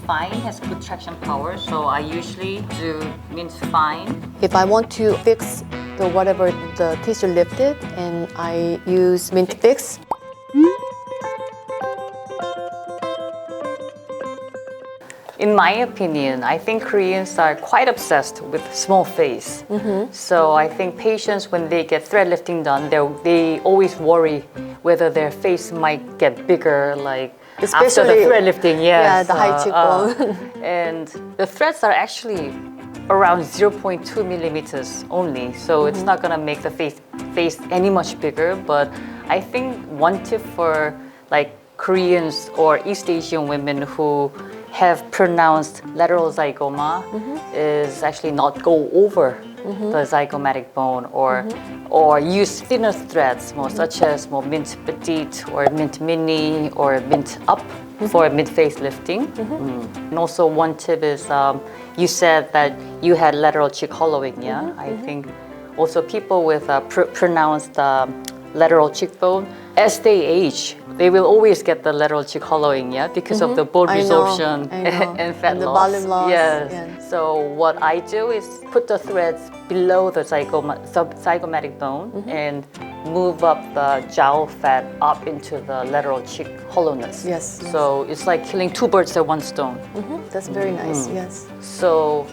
Fine has good traction power, so I usually do Mint Fine. If I want to fix whatever the tissue lifted, and I use Mint Fix. In my opinion, I think Koreans are quite obsessed with small face. So I think patients, when they get thread lifting done, they always worry whether their face might get bigger, like Especially, after the thread lifting. Yes, yeah, the high cheekbone. And the threads are actually around 0.2 millimeters only, so it's not gonna make the face any much bigger. But I think one tip for like Koreans or East Asian women who have pronounced lateral zygoma is actually not go over the zygomatic bone, or use thinner threads, such as mint petite or mint mini or mint up for mid face lifting. And also one tip is you said that you had lateral cheek hollowing, yeah? I think also people with pronounced lateral cheekbone, as they age, they will always get the lateral cheek hollowing, yeah, because of the bone resorption and fat and the loss. volume loss. Yes. Yeah. So what I do is put the threads below the zygomatic bone and move up the jowl fat up into the lateral cheek hollowness. Yes. So it's like killing two birds with one stone. That's very nice. Yes. So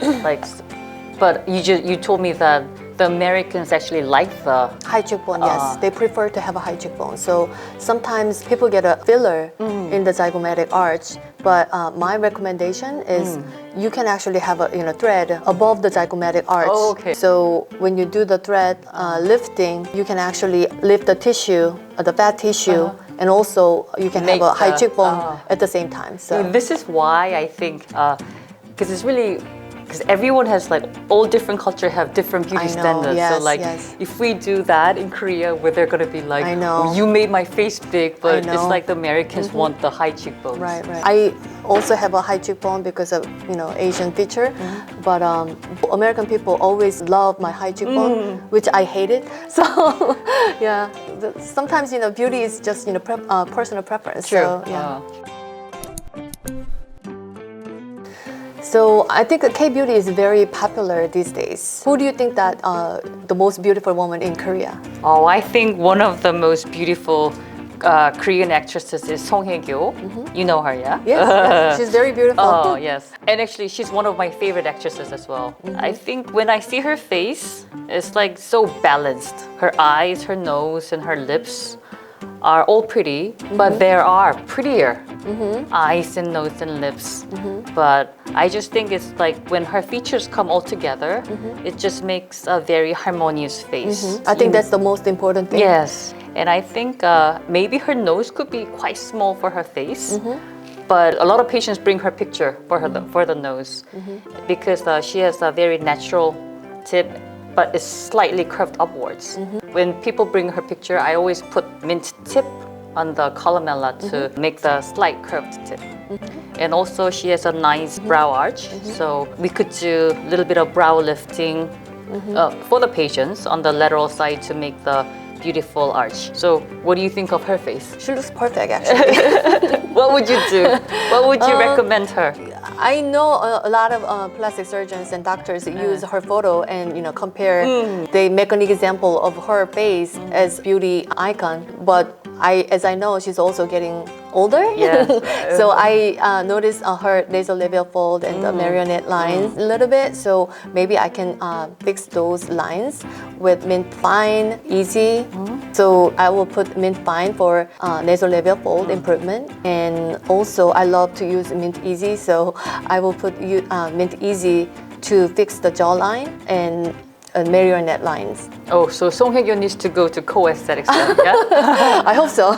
but you told me that the Americans actually like the high cheekbone, yes. They prefer to have a high cheekbone. So sometimes people get a filler in the zygomatic arch, but my recommendation is you can actually have a thread above the zygomatic arch. Oh, okay. So when you do the thread lifting, you can actually lift the tissue, the fat tissue, and also you can have a high cheekbone at the same time. So this is why I think, because it's really. Because everyone has all different culture have different beauty standards. Yes, so if we do that in Korea, where they're gonna be like, oh, you made my face big, but it's like the Americans want the high cheekbones. Right. I also have a high cheekbone because of Asian feature, but American people always love my high cheekbone, which I hated. So yeah, sometimes beauty is just personal preference. True. So, yeah. So I think K-beauty is very popular these days. Who do you think that the most beautiful woman in Korea? Oh, I think one of the most beautiful Korean actresses is Song Hye-kyo. You know her, yeah? Yes, she's very beautiful. Oh, yes. And actually, she's one of my favorite actresses as well. I think when I see her face, it's so balanced. Her eyes, her nose, and her lips are all pretty, but there are prettier eyes and nose and lips. But I just think it's when her features come all together, it just makes a very harmonious face. I think that's the most important thing. Yes, and I think maybe her nose could be quite small for her face. But a lot of patients bring her picture for the nose because she has a very natural tip, but it's slightly curved upwards. When people bring her picture, I always put mint tip on the columella to make the slight curved tip. And also she has a nice brow arch, so we could do a little bit of brow lifting for the patients on the lateral side to make the beautiful arch. So what do you think of her face? She looks perfect, actually. What would you do? What would you recommend her? I know a lot of plastic surgeons and doctors use her photo and compare. They make an example of her face as beauty icon. But as I know, she's also getting older. Yes. So I noticed her nasal labial fold and the marionette lines a little bit. So maybe I can fix those lines with Mint Fine Easy. So I will put Mint Fine for nasal labial fold improvement. And also I love to use Mint Easy. So I will put Mint Easy to fix the jawline and marionette lines. Oh, so Song Hye-kyo needs to go to 𝗂𝗏𝗧 then, yeah? I hope so.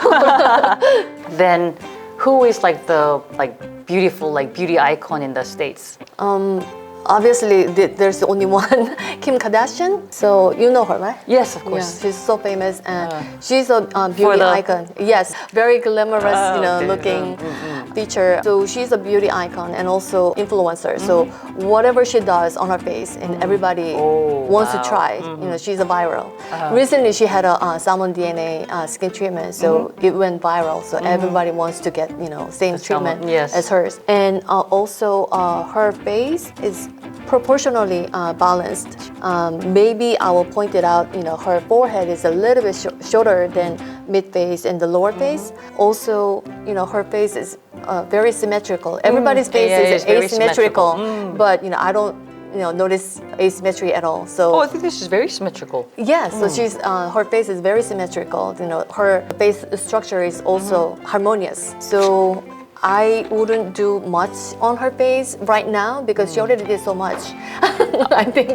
Then, who is the beautiful beauty icon in the States? Obviously, there's only one, Kim Kardashian. So you know her, right? Yes, of course. Yeah, she's so famous, and she's a beauty icon. Yes, very glamorous, looking. feature. So she's a beauty icon and also influencer. So whatever she does on her face, and everybody wants to try. You know, she's a viral. Recently, she had a salmon DNA skin treatment, so it went viral. So everybody wants to get same treatment as hers. And also, her face is proportionally balanced. Maybe I will point it out, her forehead is a little bit shorter than mid-face and the lower face. Also, her face is very symmetrical. Everybody's face is asymmetrical, but I don't notice asymmetry at all. So I think this is very symmetrical. yeah, so she's her face is very symmetrical. Her face structure is also harmonious. So I wouldn't do much on her face right now because she already did so much. I think,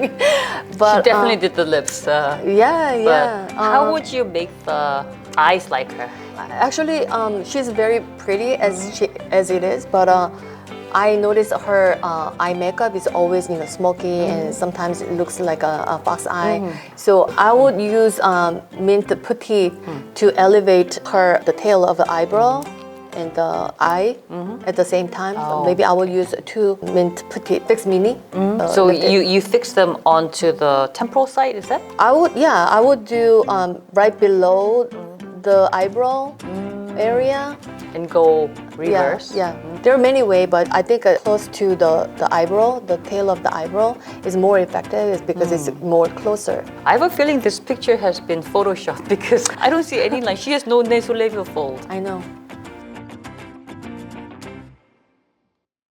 but She definitely did the lips. yeah. How would you make the eyes like her? Actually, she's very pretty as it is, but I noticed her eye makeup is always smoky and sometimes it looks like a fox eye. So I would use Mintrip트 to elevate the tail of the eyebrow and the eye at the same time. So maybe I will use 2 Mintrip트 Fix Mini. So you fix them onto the temporal side, is that? I would do right below the eyebrow area. And go reverse? Yeah. There are many ways, but I think close to the eyebrow, the tail of the eyebrow is more effective because it's more closer. I have a feeling this picture has been photoshopped because I don't see any line. She has no nasolabial fold. I know.